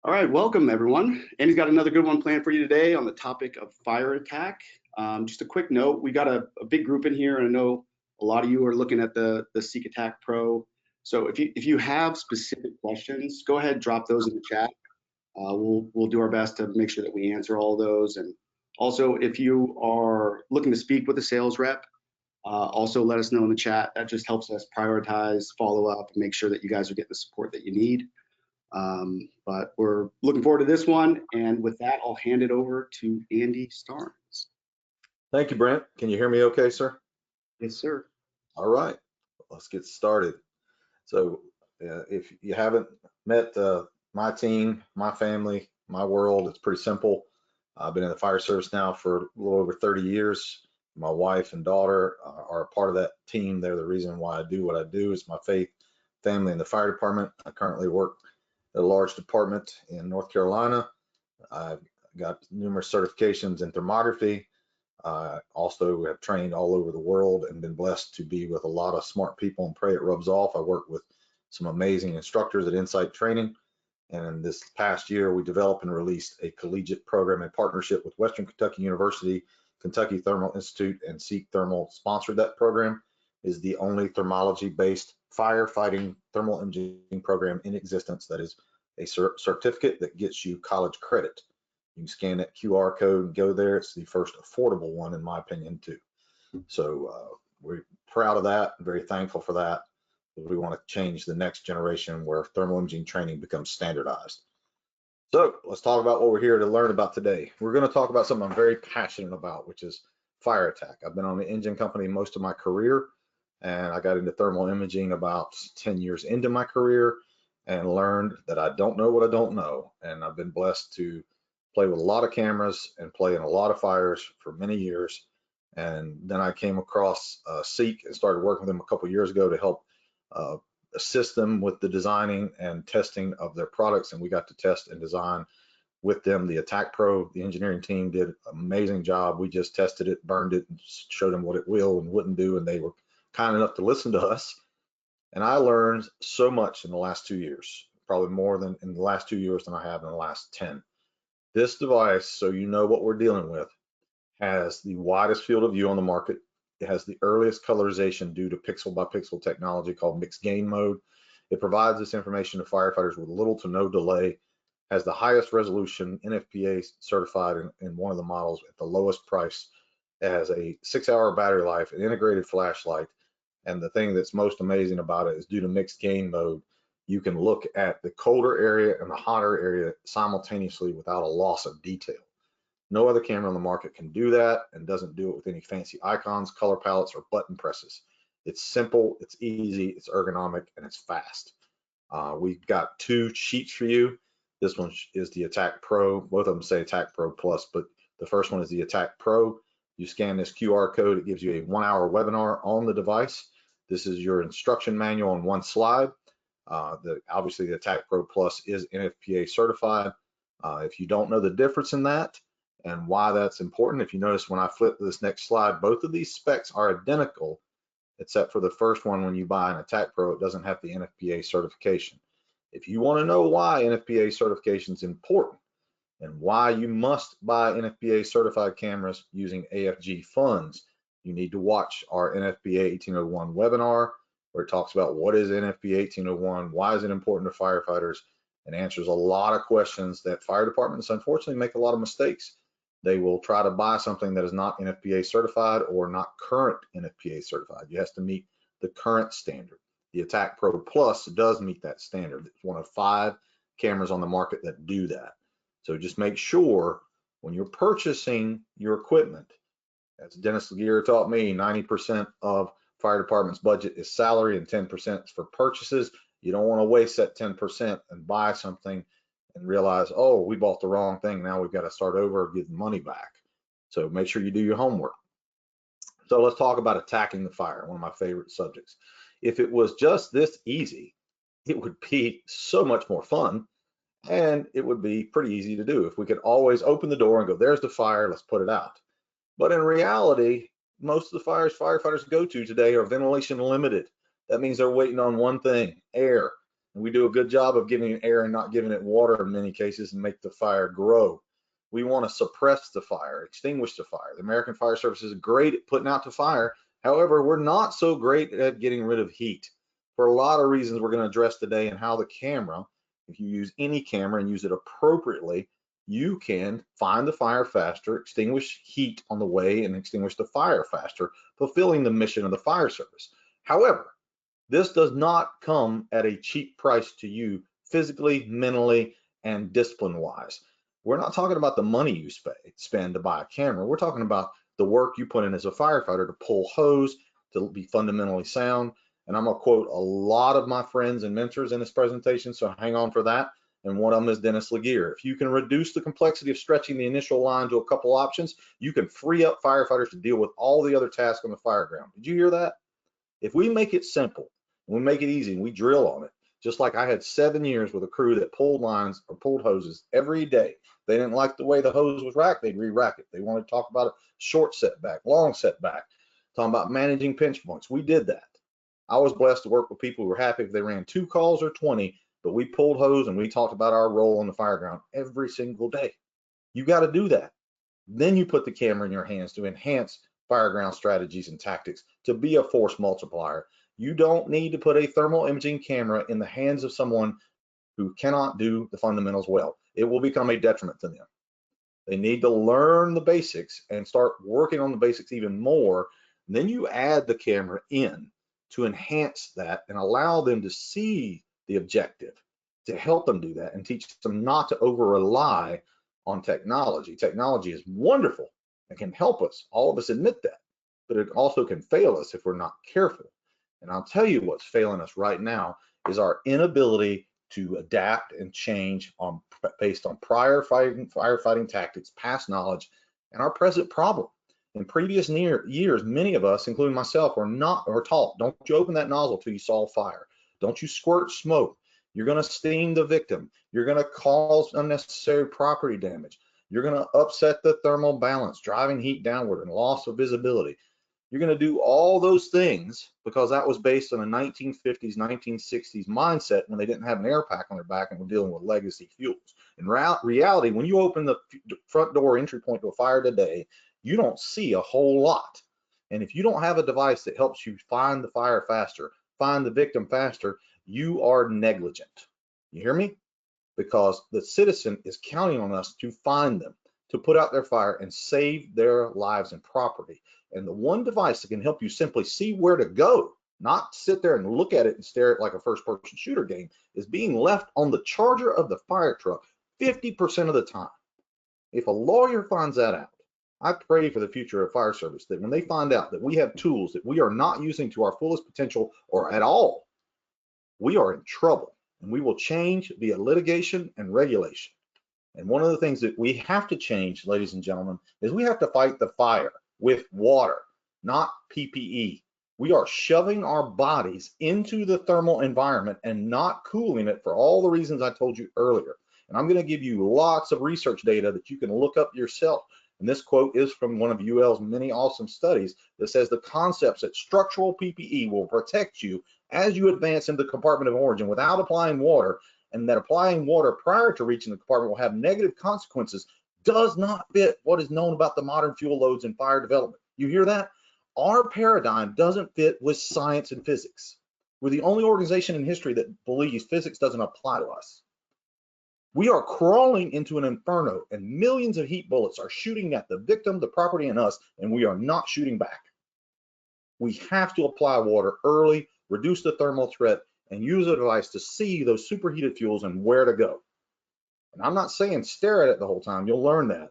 All right, welcome everyone. Andy's got another good one planned for you today on the topic of fire attack. Just a quick note, we got a big group in here, and I know a lot of you are looking at the Seek AttackPRO. So if you have specific questions, go ahead, drop those in the chat. We'll do our best to make sure that we answer all those. And also, if you are looking to speak with a sales rep, also let us know in the chat. That just helps us prioritize, follow up, and make sure that you guys are getting the support that you need. But we're looking forward to this one. And with that, I'll hand it over to Andy Starnes. Thank you, Brent. Can you hear me okay, sir? Yes, sir. All right, let's get started. So if you haven't met my team, my family, my world, it's pretty simple. I've been in the fire service now for a little over 30 years. My wife and daughter are a part of that team. They're the reason why I do what I do. It's my faith, family, and the fire department. I currently work at a large department in North Carolina. I've got numerous certifications in thermography. Also have trained all over the world and been blessed to be with a lot of smart people and pray it rubs off. I work with some amazing instructors at Insight Training. And this past year, we developed and released a collegiate program in partnership with Western Kentucky University, Kentucky Thermal Institute, and Seek Thermal sponsored that program. It is the only thermology-based firefighting thermal imaging program in existence that is a certificate that gets you college credit. You can scan that QR code and go there. It's the first affordable one, in my opinion, too. So we're proud of that and very thankful for that. We want to change the next generation where thermal imaging training becomes standardized. So let's talk about what we're here to learn about today. We're going to talk about something I'm very passionate about, which is fire attack. I've been on the engine company most of my career, and I got into thermal imaging about 10 years into my career and learned that I don't know what I don't know. And I've been blessed to play with a lot of cameras and play in a lot of fires for many years. And then I came across Seek and started working with them a couple of years ago to help assist them with the designing and testing of their products. And we got to test and design with them the AttackPRO. The engineering team did an amazing job. We just tested it, burned it, and showed them what it will and wouldn't do. And they were kind enough to listen to us. And I learned so much in the last 2 years, probably more than in the last 2 years than I have in the last 10. This device, so you know what we're dealing with, has the widest field of view on the market. It has the earliest colorization due to pixel by pixel technology called mixed gain mode. It provides this information to firefighters with little to no delay, has the highest resolution, NFPA certified in one of the models at the lowest price. It has a 6-hour battery life, an integrated flashlight, and the thing that's most amazing about it is due to mixed gain mode, you can look at the colder area and the hotter area simultaneously without a loss of detail. No other camera on the market can do that and doesn't do it with any fancy icons, color palettes, or button presses. It's simple, it's easy, it's ergonomic, and it's fast. We've got 2 sheets for you. This one is the AttackPRO. Both of them say AttackPRO Plus, but the first one is the AttackPRO. You scan this QR code, it gives you a 1-hour webinar on the device. This is your instruction manual on one slide. Obviously, the AttackPRO Plus is NFPA certified. If you don't know the difference in that and why that's important, if you notice when I flip this next slide, both of these specs are identical, except for the first one. When you buy an AttackPRO, it doesn't have the NFPA certification. If you want to know why NFPA certification is important and why you must buy NFPA certified cameras using AFG funds, you need to watch our NFPA 1801 webinar, where it talks about what is NFPA 1801, why is it important to firefighters, and answers a lot of questions that fire departments unfortunately make a lot of mistakes. They will try to buy something that is not NFPA certified or not current NFPA certified. You have to meet the current standard. The AttackPRO Plus does meet that standard. It's one of 5 cameras on the market that do that. So just make sure when you're purchasing your equipment, as Dennis Laguerre taught me, 90% of fire department's budget is salary and 10% is for purchases. You don't want to waste that 10% and buy something and realize, oh, we bought the wrong thing. Now we've got to start over and get the money back. So make sure you do your homework. So let's talk about attacking the fire, one of my favorite subjects. If it was just this easy, it would be so much more fun and it would be pretty easy to do. If we could always open the door and go, there's the fire, let's put it out. But in reality, most of the fires firefighters go to today are ventilation limited. That means they're waiting on one thing, air. And we do a good job of giving it air and not giving it water in many cases and make the fire grow. We want to suppress the fire, extinguish the fire. The American Fire Service is great at putting out the fire. However, we're not so great at getting rid of heat for a lot of reasons we're going to address today, and how the camera, if you use any camera and use it appropriately, you can find the fire faster, extinguish heat on the way, and extinguish the fire faster, fulfilling the mission of the fire service. However, this does not come at a cheap price to you physically, mentally, and discipline-wise. We're not talking about the money you spend to buy a camera. We're talking about the work you put in as a firefighter to pull hose, to be fundamentally sound. And I'm going to quote a lot of my friends and mentors in this presentation, so hang on for that. And one of them is Dennis Laguerre. If you can reduce the complexity of stretching the initial line to a couple options, you can free up firefighters to deal with all the other tasks on the fire ground. Did you hear that? If we make it simple, we make it easy, and we drill on it, just like I had 7 years with a crew that pulled lines or pulled hoses every day. They didn't like the way the hose was racked, they'd re-rack it. They wanted to talk about a short setback, long setback, talking about managing pinch points. We did that. I was blessed to work with people who were happy if they ran 2 calls or 20, but we pulled hose and we talked about our role on the fire ground every single day. You got to do that. Then you put the camera in your hands to enhance fireground strategies and tactics, to be a force multiplier. You don't need to put a thermal imaging camera in the hands of someone who cannot do the fundamentals well. It will become a detriment to them. They need to learn the basics and start working on the basics even more. And then you add the camera in to enhance that and allow them to see the objective, to help them do that and teach them not to over rely on technology. Technology is wonderful and can help us. All of us admit that, but it also can fail us if we're not careful. And I'll tell you what's failing us right now is our inability to adapt and change based on prior firefighting tactics, past knowledge, and our present problem. In previous years, many of us, including myself, were taught, don't you open that nozzle till you saw fire. Don't you squirt smoke. You're going to sting the victim. You're going to cause unnecessary property damage. You're going to upset the thermal balance, driving heat downward and loss of visibility. You're going to do all those things because that was based on a 1950s, 1960s mindset when they didn't have an air pack on their back and were dealing with legacy fuels. In reality, when you open the front door entry point to a fire today, you don't see a whole lot. And if you don't have a device that helps you find the fire faster, find the victim faster, you are negligent. You hear me? Because the citizen is counting on us to find them, to put out their fire and save their lives and property. And the one device that can help you simply see where to go, not sit there and look at it and stare at it like a first-person shooter game, is being left on the charger of the fire truck 50% of the time. If a lawyer finds that out, I pray for the future of fire service that when they find out that we have tools that we are not using to our fullest potential or at all, we are in trouble, and we will change via litigation and regulation. And one of the things that we have to change, ladies and gentlemen, is we have to fight the fire with water, not PPE. We are shoving our bodies into the thermal environment and not cooling it for all the reasons I told you earlier. And I'm going to give you lots of research data that you can look up yourself. And this quote is from one of UL's many awesome studies that says the concepts that structural PPE will protect you as you advance into the compartment of origin without applying water, and that applying water prior to reaching the compartment will have negative consequences, does not fit what is known about the modern fuel loads in fire development. You hear that? Our paradigm doesn't fit with science and physics. We're the only organization in history that believes physics doesn't apply to us. We are crawling into an inferno, and millions of heat bullets are shooting at the victim, the property, and us, and we are not shooting back. We have to apply water early, reduce the thermal threat, and use a device to see those superheated fuels and where to go. And I'm not saying stare at it the whole time, you'll learn that.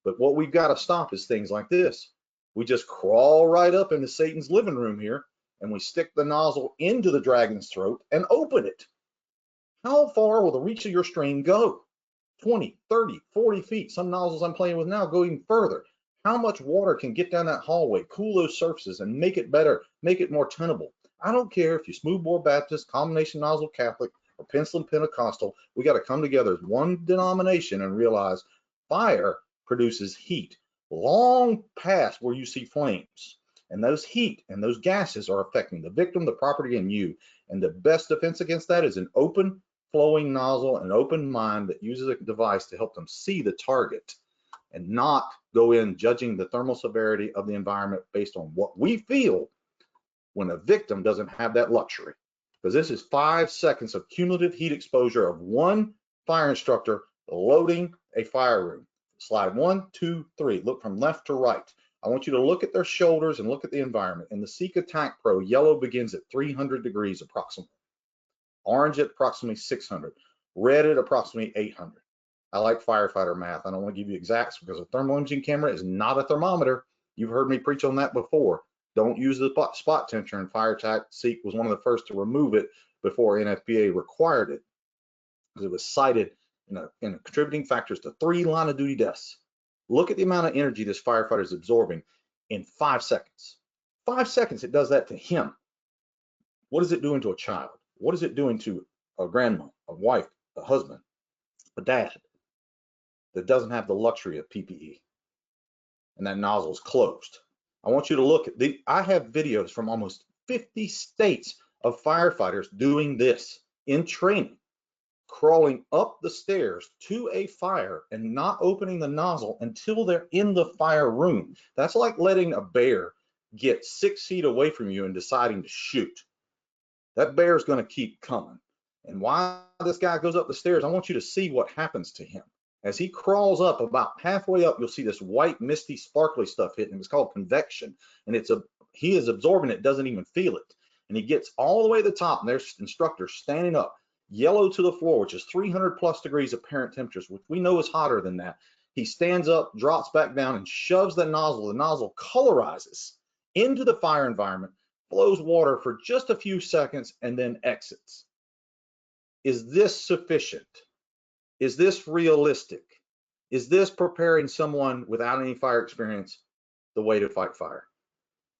But what we've got to stop is things like this. We just crawl right up into Satan's living room here, and we stick the nozzle into the dragon's throat and open it. How far will the reach of your stream go? 20, 30, 40 feet. Some nozzles I'm playing with now go even further. How much water can get down that hallway, cool those surfaces, and make it better, make it more tenable? I don't care if you're smoothbore Baptist, combination nozzle Catholic, or pencil Pentecostal. We got to come together as one denomination and realize fire produces heat long past where you see flames. And those heat and those gases are affecting the victim, the property, and you. And the best defense against that is an open flowing nozzle and an open mind that uses a device to help them see the target and not go in judging the thermal severity of the environment based on what we feel when a victim doesn't have that luxury. Because this is 5 seconds of cumulative heat exposure of one fire instructor loading a fire room. Slide 1, 2, 3. Look from left to right. I want you to look at their shoulders and look at the environment. In the Seek AttackPRO, yellow begins at 300 degrees approximately. Orange at approximately 600. Red at approximately 800. I like firefighter math. I don't want to give you exacts because a thermal imaging camera is not a thermometer. You've heard me preach on that before. Don't use the spot temperature, and Fire Attack Seek was one of the first to remove it before NFPA required it because it was cited in contributing factors to 3 line of duty deaths. Look at the amount of energy this firefighter is absorbing in 5 seconds. 5 seconds, it does that to him. What is it doing to a child? What is it doing to a grandma, a wife, a husband, a dad that doesn't have the luxury of PPE and that nozzle is closed? I want you to look at I have videos from almost 50 states of firefighters doing this in training, crawling up the stairs to a fire and not opening the nozzle until they're in the fire room. That's like letting a bear get 6 feet away from you and deciding to shoot. That bear is going to keep coming. And while this guy goes up the stairs, I want you to see what happens to him. As he crawls up, about halfway up, you'll see this white, misty, sparkly stuff hitting him. It's called convection. And he is absorbing it, doesn't even feel it. And he gets all the way to the top, and there's instructors standing up, yellow to the floor, which is 300 plus degrees apparent temperatures, which we know is hotter than that. He stands up, drops back down, and shoves the nozzle. The nozzle colorizes into the fire environment, blows water for just a few seconds, and then exits. Is this sufficient? Is this realistic? Is this preparing someone without any fire experience the way to fight fire?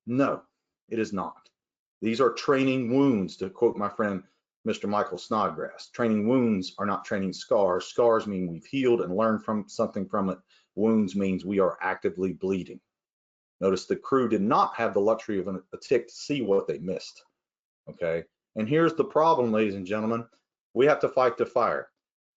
No, it is not. These are training wounds, to quote my friend, Mr. Michael Snodgrass. Training wounds are not training scars. Scars mean we've healed and learned from something from it. Wounds means we are actively bleeding. Notice the crew did not have the luxury of a tick to see what they missed, okay? And here's the problem, ladies and gentlemen. We have to fight the fire.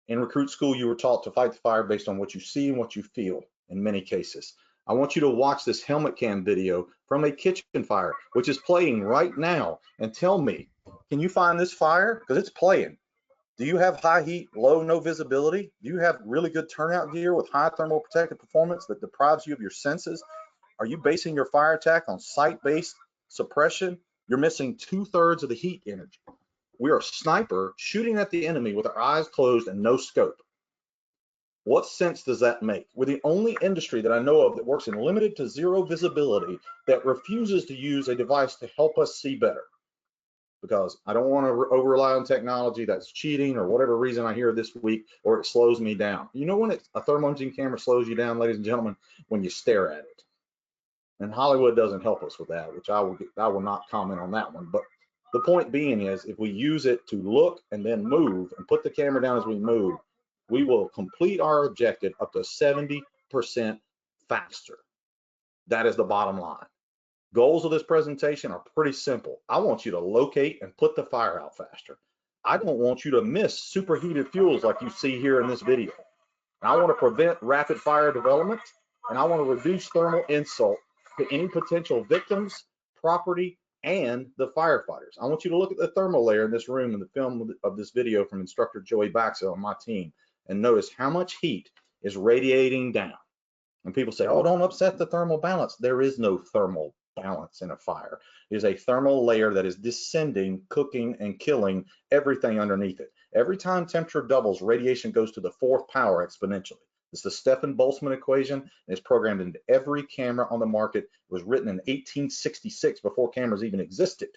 In recruit school, you were taught to fight the fire based on what you see and what you feel in many cases. I want you to watch this helmet cam video from a kitchen fire, which is playing right now, and tell me, can you find this fire? Because it's playing. Do you have high heat, low, no visibility? Do you have really good turnout gear with high thermal protective performance that deprives you of your senses? Are you basing your fire attack on site-based suppression? You're missing 2/3 of the heat energy. We are a sniper shooting at the enemy with our eyes closed and no scope. What sense does that make? We're the only industry that I know of that works in limited to zero visibility that refuses to use a device to help us see better. Because I don't want to over-rely on technology that's cheating or whatever reason I hear this week, or it slows me down. You know when a thermal imaging camera slows you down, ladies and gentlemen? When you stare at it. And Hollywood doesn't help us with that, which I will not comment on that one. But the point being is, if we use it to look and then move and put the camera down as we move, we will complete our objective up to 70% faster. That is the bottom line. Goals of this presentation are pretty simple. I want you to locate and put the fire out faster. I don't want you to miss superheated fuels like you see here in this video. And I want to prevent rapid fire development, and I want to reduce thermal insult to any potential victims, property, and the firefighters. I want you to look at the thermal layer in this room in the film of this video from instructor Joey Baxell on my team and notice how much heat is radiating down. And people say, oh, don't upset the thermal balance. There is no thermal balance in a fire. It is a thermal layer that is descending, cooking, and killing everything underneath it. Every time temperature doubles, radiation goes to the 4th power exponentially. It's the Stefan-Boltzmann equation, and it's programmed into every camera on the market. It was written in 1866 before cameras even existed.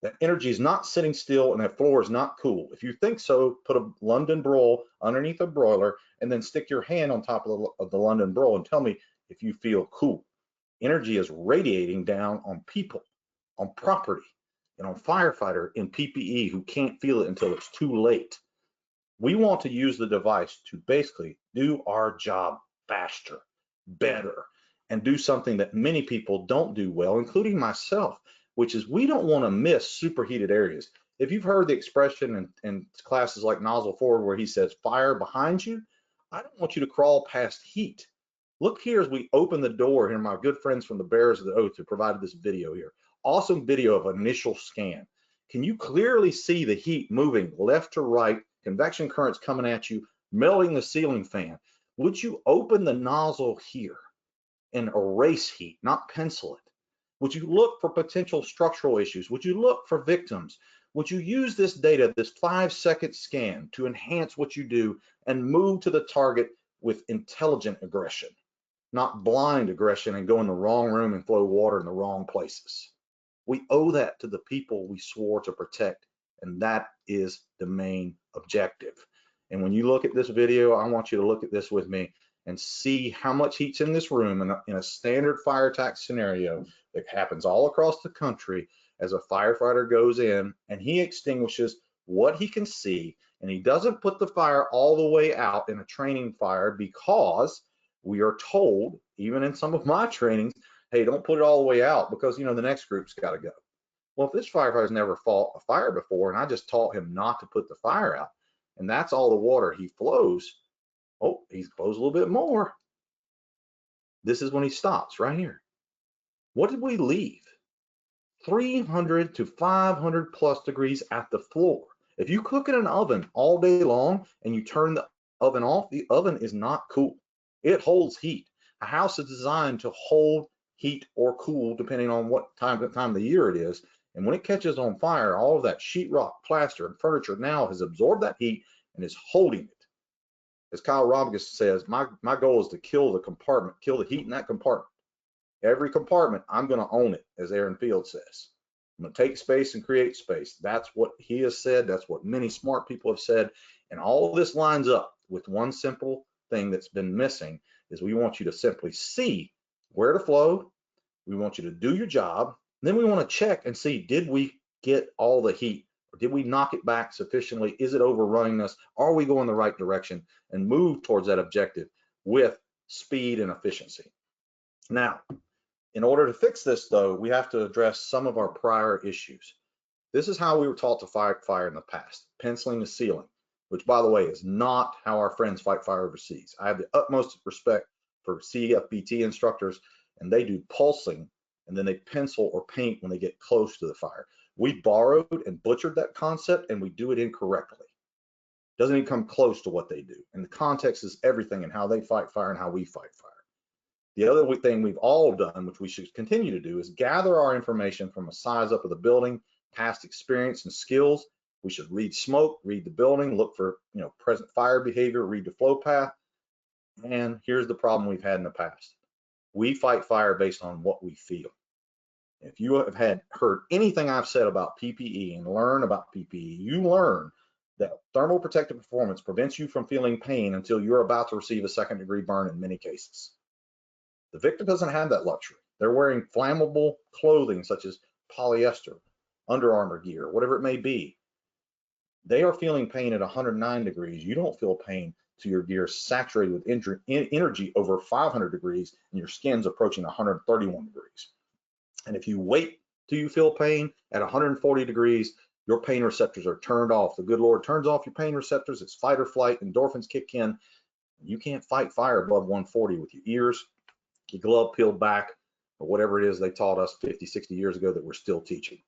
That energy is not sitting still and that floor is not cool. If you think so, put a London broil underneath a broiler and then stick your hand on top of the London broil and tell me if you feel cool. Energy is radiating down on people, on property, and on firefighter in PPE who can't feel it until it's too late. We want to use the device to basically do our job faster, better, and do something that many people don't do well, including myself, which is we don't want to miss superheated areas. If you've heard the expression in classes like Nozzle Forward where he says, fire behind you, I don't want you to crawl past heat. Look here as we open the door. Here, my good friends from the Bearers of the Oath who provided this video here. Awesome video of initial scan. Can you clearly see the heat moving left to right, convection currents coming at you, melting the ceiling fan? Would you open the nozzle here and erase heat, not pencil it? Would you look for potential structural issues? Would you look for victims? Would you use this data, this 5-second scan, to enhance what you do and move to the target with intelligent aggression, not blind aggression and go in the wrong room and flow water in the wrong places? We owe that to the people we swore to protect, and that is the main objective. And when you look at this video, I want you to look at this with me and see how much heat's in this room in a standard fire attack scenario that happens all across the country. As a firefighter goes in and he extinguishes what he can see, and he doesn't put the fire all the way out in a training fire, because we are told, even in some of my trainings, hey, don't put it all the way out because, you know, the next group's got to go. Well, if this firefighter's never fought a fire before and I just taught him not to put the fire out, and that's all the water he flows, oh, he flows a little bit more. This is when he stops right here. What did we leave? 300 to 500 plus degrees at the floor. If you cook in an oven all day long and you turn the oven off, the oven is not cool. It holds heat. A house is designed to hold heat or cool depending on what time of the year it is. And when it catches on fire, all of that sheetrock, plaster, and furniture now has absorbed that heat and is holding it. As Kyle Robinson says, my goal is to kill the compartment, kill the heat in that compartment. Every compartment, I'm going to own it, as Aaron Field says. I'm going to take space and create space. That's what he has said. That's what many smart people have said. And all of this lines up with one simple thing that's been missing, is we want you to simply see where to flow. We want you to do your job. Then we want to check and see, did we get all the heat? Or did we knock it back sufficiently? Is it overrunning us? Are we going the right direction? And move towards that objective with speed and efficiency. Now, in order to fix this, though, we have to address some of our prior issues. This is how we were taught to fight fire in the past, penciling the ceiling, which, by the way, is not how our friends fight fire overseas. I have the utmost respect for CFBT instructors, and they do pulsing, and then they pencil or paint when they get close to the fire. We borrowed and butchered that concept, and we do it incorrectly. It doesn't even come close to what they do. And the context is everything in how they fight fire and how we fight fire. The other thing we've all done, which we should continue to do, is gather our information from a size up of the building, past experience and skills. We should read smoke, read the building, look for, present fire behavior, read the flow path. And here's the problem we've had in the past. We fight fire based on what we feel. If you have heard anything I've said about PPE and learn about PPE, you learn that thermal protective performance prevents you from feeling pain until you're about to receive a second-degree burn in many cases. The victim doesn't have that luxury. They're wearing flammable clothing such as polyester, Under Armour gear, whatever it may be. They are feeling pain at 109 degrees. You don't feel pain till your gear is saturated with energy over 500 degrees and your skin's approaching 131 degrees. And if you wait till you feel pain at 140 degrees, your pain receptors are turned off. The good Lord turns off your pain receptors. It's fight or flight. Endorphins kick in. You can't fight fire above 140 with your ears, your glove peeled back, or whatever it is they taught us 50, 60 years ago that we're still teaching.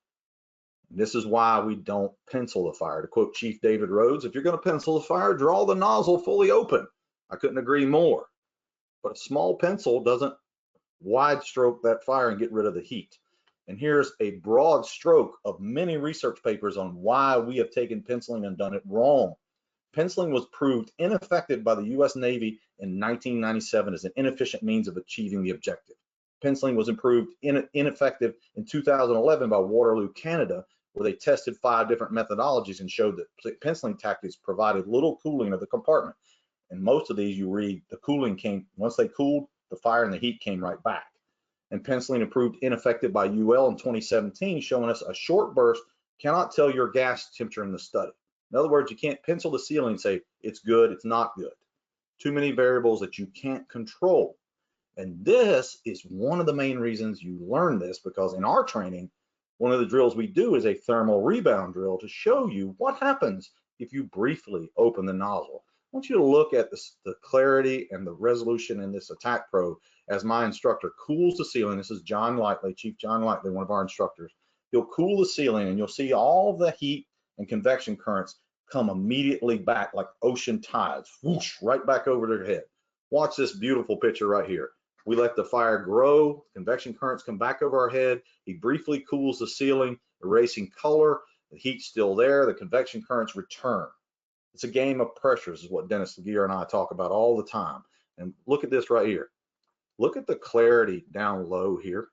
And this is why we don't pencil the fire. To quote Chief David Rhodes, if you're going to pencil the fire, draw the nozzle fully open. I couldn't agree more. But a small pencil doesn't wide stroke that fire and get rid of the heat. And here's a broad stroke of many research papers on why we have taken penciling and done it wrong. Penciling was proved ineffective by the US Navy in 1997 as an inefficient means of achieving the objective. Penciling was proved ineffective in 2011 by Waterloo, Canada, where they tested 5 different methodologies and showed that penciling tactics provided little cooling of the compartment. And most of these, you read, the cooling came, once they cooled, the fire and the heat came right back. And penciling proved ineffective by UL in 2017, showing us a short burst cannot tell your gas temperature in the study. In other words, you can't pencil the ceiling and say it's good, it's not good. Too many variables that you can't control. And this is one of the main reasons you learn this, because in our training, One of the drills we do is a thermal rebound drill to show you what happens if you briefly open the nozzle. I want you to look at the clarity and the resolution in this AttackPRO as my instructor cools the ceiling. This is John Lightly, Chief John Lightly, one of our instructors. He'll cool the ceiling and you'll see all of the heat and convection currents come immediately back like ocean tides, whoosh, right back over their head. Watch this beautiful picture right here. We let the fire grow, convection currents come back over our head. He briefly cools the ceiling, erasing color. The heat's still there, the convection currents return. It's a game of pressures is what Dennis Laguerre and I talk about all the time. And look at this right here. Look at the clarity down low here.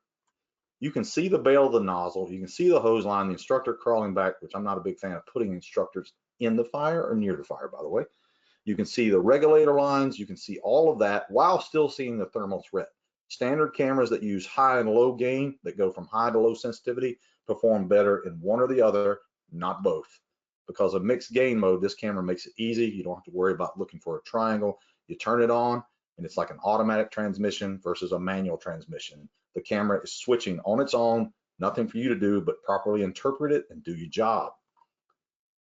You can see the bail of the nozzle. You can see the hose line, the instructor crawling back, which I'm not a big fan of putting instructors in the fire or near the fire, by the way. You can see the regulator lines. You can see all of that while still seeing the thermal threat. Standard cameras that use high and low gain, that go from high to low sensitivity, perform better in one or the other, not both. Because of mixed gain mode, this camera makes it easy. You don't have to worry about looking for a triangle. You turn it on, and it's like an automatic transmission versus a manual transmission. The camera is switching on its own, nothing for you to do but properly interpret it and do your job.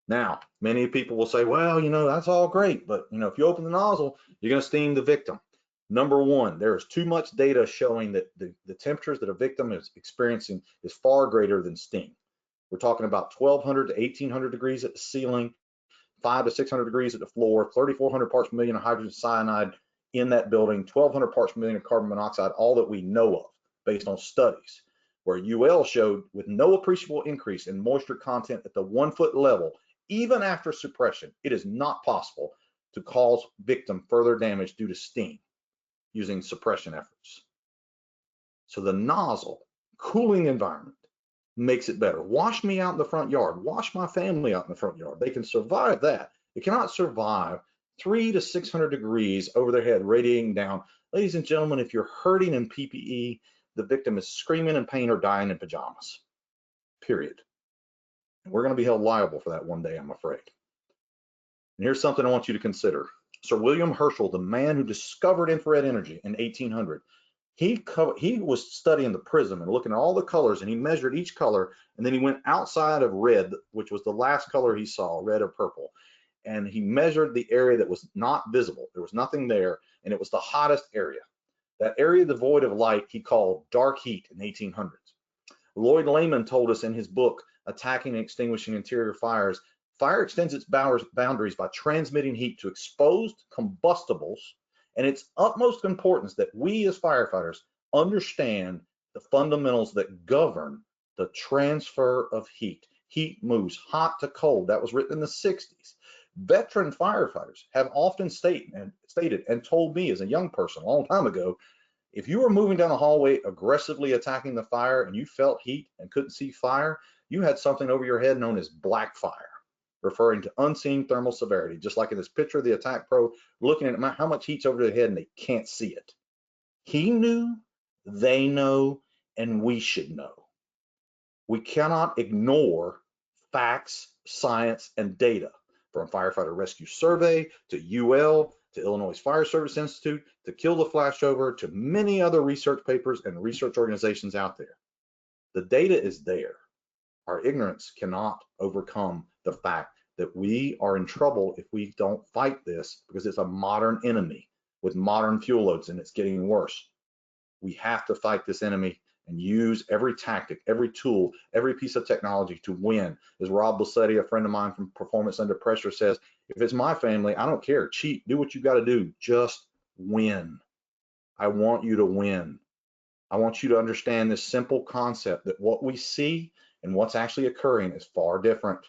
Now, many people will say, well, that's all great, but if you open the nozzle, you're going to steam the victim. Number one, there is too much data showing that the temperatures that a victim is experiencing is far greater than steam. We're talking about 1200 to 1800 degrees at the ceiling, 500 to 600 degrees at the floor, 3400 parts per million of hydrogen cyanide in that building, 1200 parts per million of carbon monoxide, all that we know of based on studies, where UL showed with no appreciable increase in moisture content at the 1 foot level, even after suppression, it is not possible to cause victim further damage due to steam using suppression efforts. So the nozzle, cooling the environment, makes it better. Wash me out in the front yard. Wash my family out in the front yard. They can survive that. They cannot survive 300 to 600 degrees over their head, radiating down. Ladies and gentlemen, if you're hurting in PPE, the victim is screaming in pain or dying in pajamas, period. And we're going to be held liable for that one day, I'm afraid. And here's something I want you to consider. Sir William Herschel, the man who discovered infrared energy in 1800, he was studying the prism and looking at all the colors, and he measured each color, and then he went outside of red, which was the last color he saw, red or purple, and he measured the area that was not visible. There was nothing there, and it was the hottest area. That area devoid of light he called dark heat in the 1800s. Lloyd Lehman told us in his book, Attacking and Extinguishing Interior Fires, fire extends its boundaries by transmitting heat to exposed combustibles, and it's utmost importance that we as firefighters understand the fundamentals that govern the transfer of heat. Heat moves hot to cold. That was written in the 60s. Veteran firefighters have often stated and told me as a young person a long time ago, if you were moving down the hallway aggressively attacking the fire and you felt heat and couldn't see fire, you had something over your head known as black fire, referring to unseen thermal severity, just like in this picture of the AttackPRO, looking at how much heat's over their head and they can't see it. He knew, they know, and we should know. We cannot ignore facts, science, and data, from Firefighter Rescue Survey to UL to Illinois Fire Service Institute to Kill the Flashover to many other research papers and research organizations out there. The data is there. Our ignorance cannot overcome the fact that we are in trouble if we don't fight this, because it's a modern enemy with modern fuel loads and it's getting worse. We have to fight this enemy and use every tactic, every tool, every piece of technology to win. As Rob Bussetti, a friend of mine from Performance Under Pressure, says, if it's my family, I don't care. Cheat, do what you got to do. Just win. I want you to win. I want you to understand this simple concept that what we see and what's actually occurring is far different.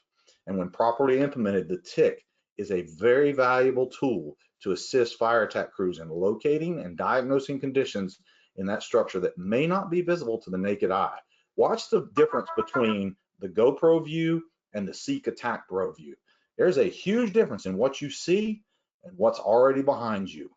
And when properly implemented, the TIC is a very valuable tool to assist fire attack crews in locating and diagnosing conditions in that structure that may not be visible to the naked eye. Watch the difference between the GoPro view and the Seek AttackPRO view. There's a huge difference in what you see and what's already behind you.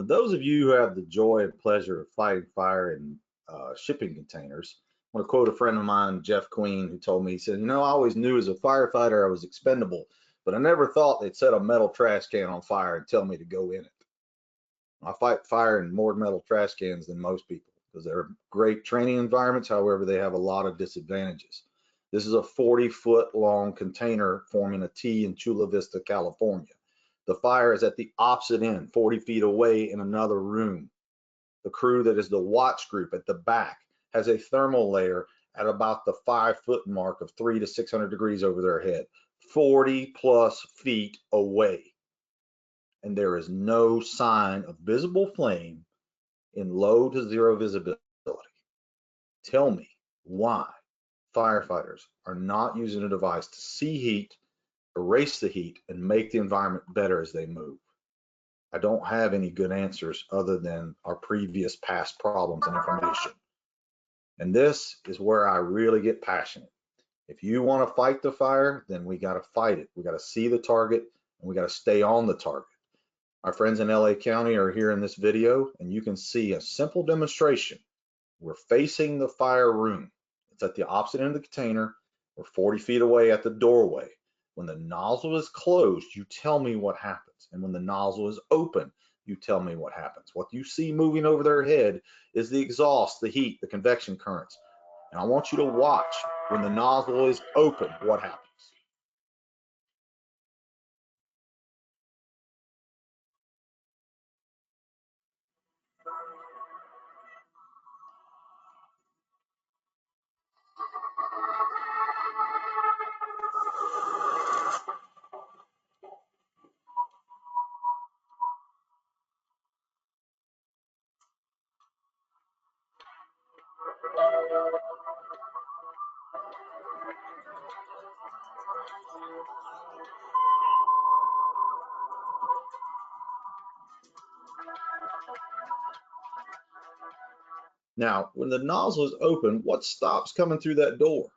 For those of you who have the joy and pleasure of fighting fire in shipping containers, I want to quote a friend of mine, Jeff Queen, who told me, he said, you know, I always knew as a firefighter I was expendable, but I never thought they'd set a metal trash can on fire and tell me to go in it. I fight fire in more metal trash cans than most people because they're great training environments. However, they have a lot of disadvantages. This is a 40-foot long container forming a T in Chula Vista, California. The fire is at the opposite end, 40 feet away in another room. The crew that is the watch group at the back has a thermal layer at about the 5-foot mark of 300 to 600 degrees over their head, 40+ feet away. And there is no sign of visible flame in low to zero visibility. Tell me why firefighters are not using a device to see heat, erase the heat, and make the environment better as they move. I don't have any good answers other than our previous past problems and information. And this is where I really get passionate. If you want to fight the fire, then we got to fight it. We got to see the target and we got to stay on the target. Our friends in LA County are here in this video, and you can see a simple demonstration. We're facing the fire room. It's at the opposite end of the container. We're 40 feet away at the doorway. When the nozzle is closed, you tell me what happens. And when the nozzle is open, you tell me what happens. What you see moving over their head is the exhaust, the heat, the convection currents. And I want you to watch when the nozzle is open, what happens. Now, when the nozzle is open, what stops coming through that door?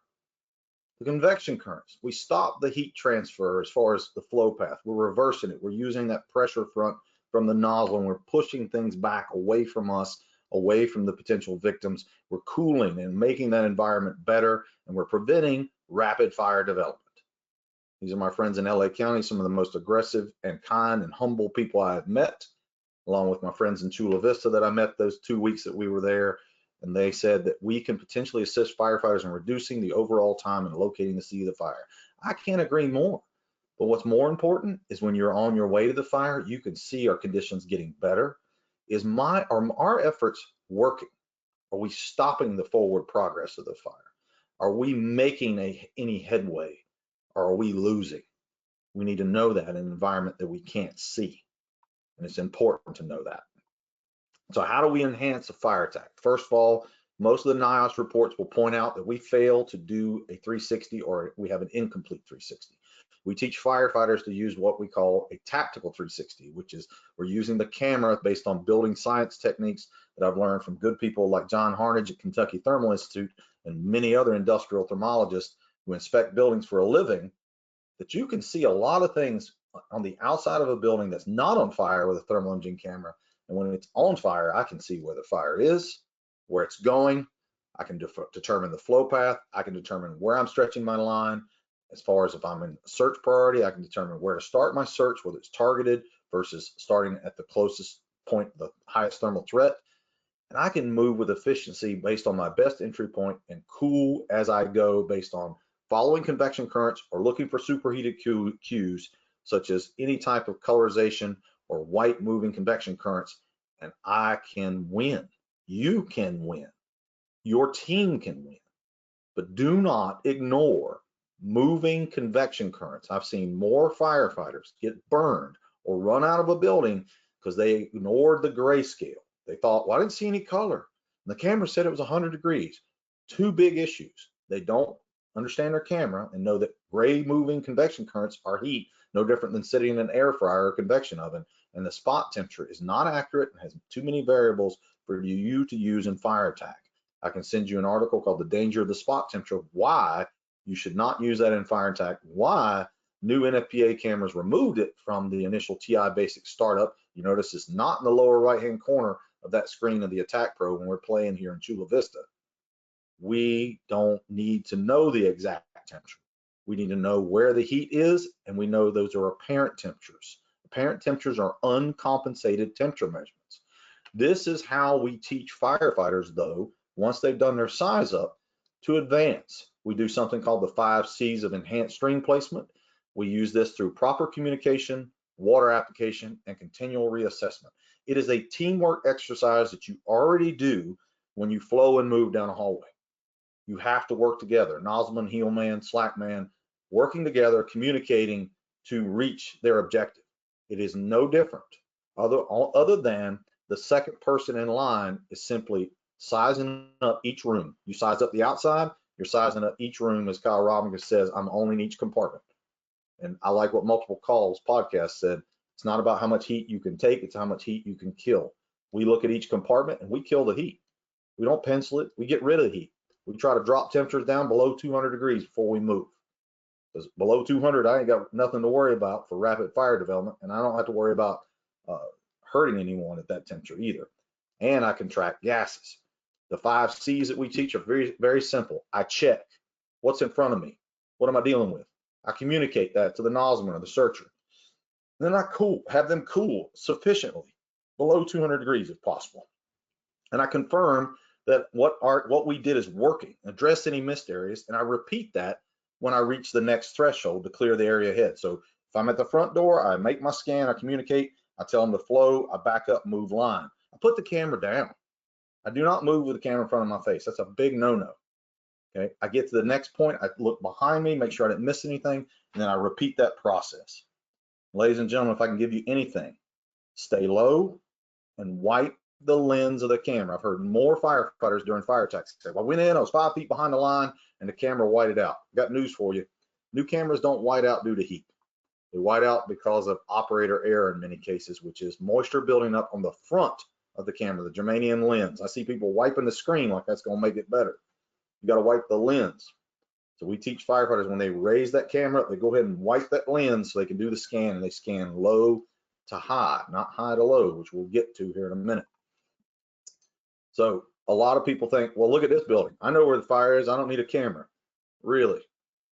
The convection currents. We stop the heat transfer as far as the flow path. We're reversing it. We're using that pressure front from the nozzle, and we're pushing things back away from us, away from the potential victims. We're cooling and making that environment better, and we're preventing rapid fire development. These are my friends in LA County, some of the most aggressive and kind and humble people I have met, along with my friends in Chula Vista that I met those 2 weeks that we were there. And they said that we can potentially assist firefighters in reducing the overall time and locating the seat of the fire. I can't agree more. But what's more important is when you're on your way to the fire, you can see our conditions getting better. Are our efforts working? Are we stopping the forward progress of the fire? Are we making any headway? Or are we losing? We need to know that in an environment that we can't see. And it's important to know that. So how do we enhance a fire attack? First of all, most of the NIOSH reports will point out that we fail to do a 360 or we have an incomplete 360. We teach firefighters to use what we call a tactical 360, which is we're using the camera based on building science techniques that I've learned from good people like John Harnage at Kentucky Thermal Institute and many other industrial thermologists who inspect buildings for a living, that you can see a lot of things on the outside of a building that's not on fire with a thermal imaging camera. And when it's on fire, I can see where the fire is, where it's going. I can determine the flow path. I can determine where I'm stretching my line. As far as if I'm in search priority, I can determine where to start my search, whether it's targeted versus starting at the closest point, the highest thermal threat. And I can move with efficiency based on my best entry point and cool as I go based on following convection currents or looking for superheated cues, such as any type of colorization or white moving convection currents, and I can win. You can win. Your team can win. But do not ignore moving convection currents. I've seen more firefighters get burned or run out of a building because they ignored the grayscale. They thought, well, I didn't see any color. And the camera said it was 100 degrees. Two big issues. They don't understand their camera and know that gray moving convection currents are heat, no different than sitting in an air fryer or convection oven. And the spot temperature is not accurate and has too many variables for you to use in fire attack. I can send you an article called The Danger of the Spot Temperature, why you should not use that in fire attack, why new NFPA cameras removed it from the initial TI basic startup. You notice it's not in the lower right-hand corner of that screen of the AttackPRO when we're playing here in Chula Vista. We don't need to know the exact temperature. We need to know where the heat is, and we know those are apparent temperatures. Apparent temperatures are uncompensated temperature measurements. This is how we teach firefighters, though, once they've done their size up, to advance. We do something called the 5 C's of enhanced string placement. We use this through proper communication, water application, and continual reassessment. It is a teamwork exercise that you already do when you flow and move down a hallway. You have to work together, nozzleman, heel man, slack man, working together, communicating to reach their objective. It is no different other than the second person in line is simply sizing up each room. You size up the outside, you're sizing up each room. As Kyle Robinson says, I'm only in each compartment. And I like what Multiple Calls podcast said. It's not about how much heat you can take, it's how much heat you can kill. We look at each compartment and we kill the heat. We don't pencil it, we get rid of the heat. We try to drop temperatures down below 200 degrees before we move. Because below 200, I ain't got nothing to worry about for rapid fire development, and I don't have to worry about hurting anyone at that temperature either. And I can track gases. The 5 C's that we teach are very, very simple. I check what's in front of me. What am I dealing with? I communicate that to the nozzleman or the searcher. Then I have them cool sufficiently below 200 degrees if possible. And I confirm that what we did is working, address any missed areas, and I repeat that when I reach the next threshold to clear the area ahead. So if I'm at the front door, I make my scan, I communicate, I tell them to flow, I back up, move line. I put the camera down. I do not move with the camera in front of my face. That's a big no-no. Okay, I get to the next point, I look behind me, make sure I didn't miss anything, and then I repeat that process. Ladies and gentlemen, if I can give you anything, stay low and wipe the lens of the camera. I've heard more firefighters during fire attacks say, well, I went in, I was 5 feet behind the line, and the camera whited out. Got news for you. New cameras don't white out due to heat. They white out because of operator error in many cases, which is moisture building up on the front of the camera, the germanium lens. I see people wiping the screen like that's gonna make it better. You gotta wipe the lens. So we teach firefighters when they raise that camera up, they go ahead and wipe that lens so they can do the scan, and they scan low to high, not high to low, which we'll get to here in a minute. So a lot of people think, well, look at this building. I know where the fire is. I don't need a camera. Really?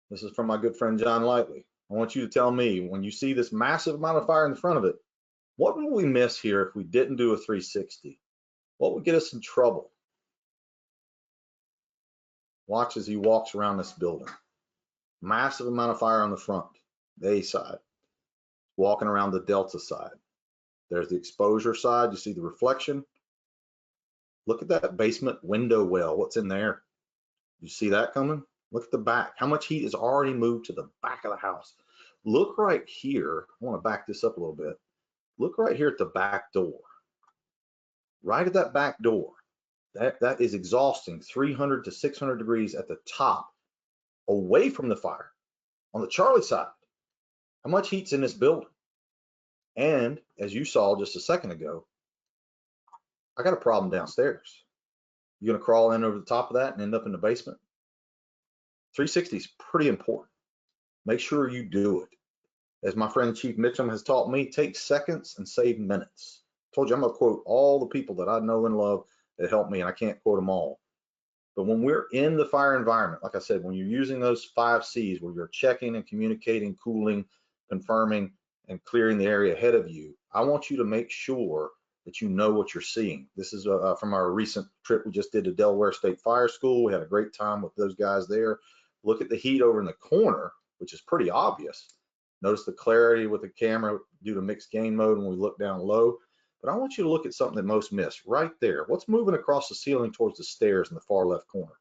This is from my good friend, John Lightly. I want you to tell me, when you see this massive amount of fire in the front of it, what would we miss here if we didn't do a 360? What would get us in trouble? Watch as he walks around this building. Massive amount of fire on the front, the A side. Walking around the Delta side. There's the exposure side. You see the reflection. Look at that basement window well. What's in there? You see that coming? Look at the back. How much heat is already moved to the back of the house? Look right here. I want to back this up a little bit. Look right here at the back door. Right at that back door. That is exhausting. 300 to 600 degrees at the top, away from the fire. On the Charlie side, how much heat's in this building? And as you saw just a second ago, I got a problem downstairs. You're gonna crawl in over the top of that and end up in the basement? 360 is pretty important. Make sure you do it. As my friend Chief Mitchum has taught me, take seconds and save minutes. I told you I'm gonna quote all the people that I know and love that helped me, and I can't quote them all. But when we're in the fire environment, like I said, when you're using those 5 C's, where you're checking and communicating, cooling, confirming, and clearing the area ahead of you, I want you to make sure that you know what you're seeing. This is from our recent trip we just did to Delaware State Fire School. We had a great time with those guys there. Look at the heat over in the corner, which is pretty obvious. Notice the clarity with the camera due to mixed gain mode when we look down low. But I want you to look at something that most miss right there. What's moving across the ceiling towards the stairs in the far left corner?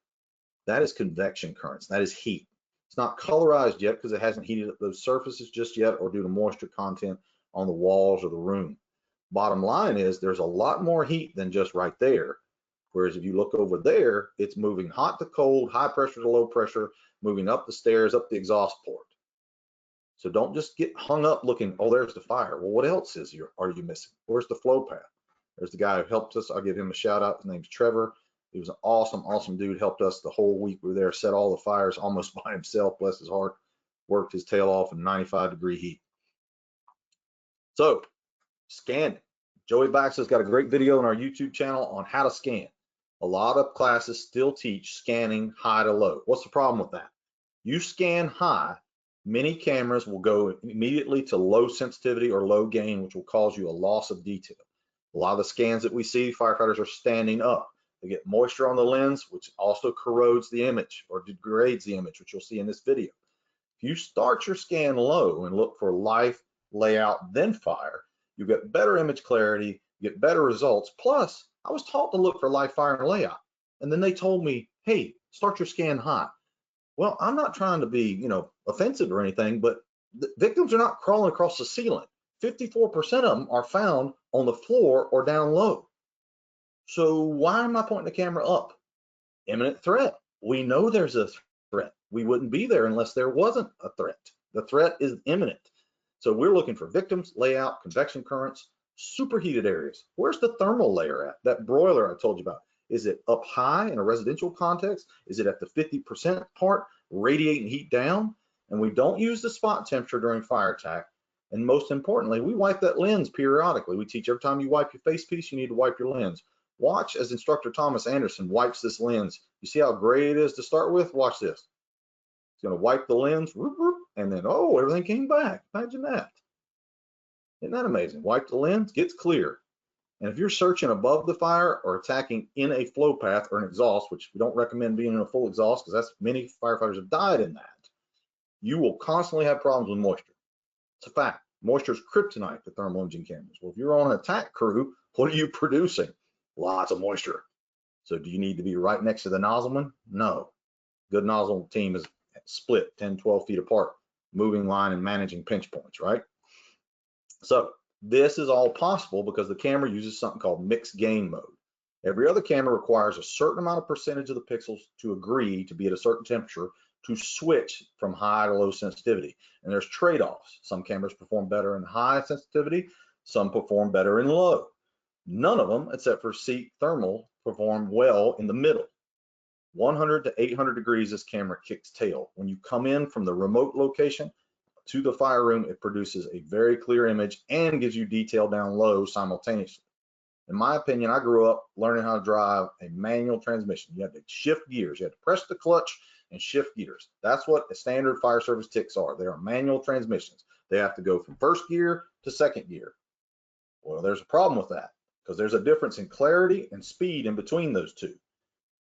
That is convection currents. That is heat. It's not colorized yet because it hasn't heated up those surfaces just yet, or due to moisture content on the walls or the room. Bottom line is there's a lot more heat than just right there. Whereas if you look over there, it's moving hot to cold, high pressure to low pressure, moving up the stairs, up the exhaust port. So don't just get hung up looking, oh, there's the fire. Well, what else are you missing? Where's the flow path? There's the guy who helped us. I'll give him a shout out. His name's Trevor. He was an awesome, awesome dude. Helped us the whole week we were there, set all the fires almost by himself, bless his heart. worked his tail off in 95-degree heat. So, scanning. Joey Baxter's got a great video on our YouTube channel on how to scan. A lot of classes still teach scanning high to low. What's the problem with that? You scan high, many cameras will go immediately to low sensitivity or low gain, which will cause you a loss of detail. A lot of the scans that we see, firefighters are standing up. They get moisture on the lens, which also corrodes the image or degrades the image, which you'll see in this video. If you start your scan low and look for life, layout, then fire, you get better image clarity, you get better results. Plus, I was taught to look for live, fire, and layout. And then they told me, hey, start your scan high. Well, I'm not trying to be, offensive or anything, but the victims are not crawling across the ceiling. 54% of them are found on the floor or down low. So why am I pointing the camera up? Imminent threat. We know there's a threat. We wouldn't be there unless there wasn't a threat. The threat is imminent. So we're looking for victims, layout, convection currents, superheated areas. Where's the thermal layer at? That broiler I told you about. Is it up high in a residential context? Is it at the 50% part, radiating heat down? And we don't use the spot temperature during fire attack. And most importantly, we wipe that lens periodically. We teach every time you wipe your face piece, you need to wipe your lens. Watch as Instructor Thomas Anderson wipes this lens. You see how gray it is to start with? Watch this. He's going to wipe the lens, and then, oh, everything came back. Imagine that. Isn't that amazing? Wipe the lens, gets clear. And if you're searching above the fire or attacking in a flow path or an exhaust, which we don't recommend being in a full exhaust because that's many firefighters have died in that, you will constantly have problems with moisture. It's a fact. Moisture is kryptonite to thermal imaging cameras. Well, if you're on an attack crew, what are you producing? Lots of moisture. So do you need to be right next to the nozzleman? No. Good nozzle team is split 10, 12 feet apart, moving line and managing pinch points, right? So this is all possible because the camera uses something called mixed gain mode. Every other camera requires a certain amount of percentage of the pixels to agree to be at a certain temperature to switch from high to low sensitivity. And there's trade-offs. Some cameras perform better in high sensitivity, some perform better in low. None of them, except for Seek Thermal, perform well in the middle. 100 to 800 degrees, this camera kicks tail. When you come in from the remote location to the fire room, it produces a very clear image and gives you detail down low simultaneously. In my opinion, I grew up learning how to drive a manual transmission. You had to shift gears. You had to press the clutch and shift gears. That's what a standard fire service ticks are. They are manual transmissions. They have to go from first gear to second gear. Well, there's a problem with that because there's a difference in clarity and speed in between those two,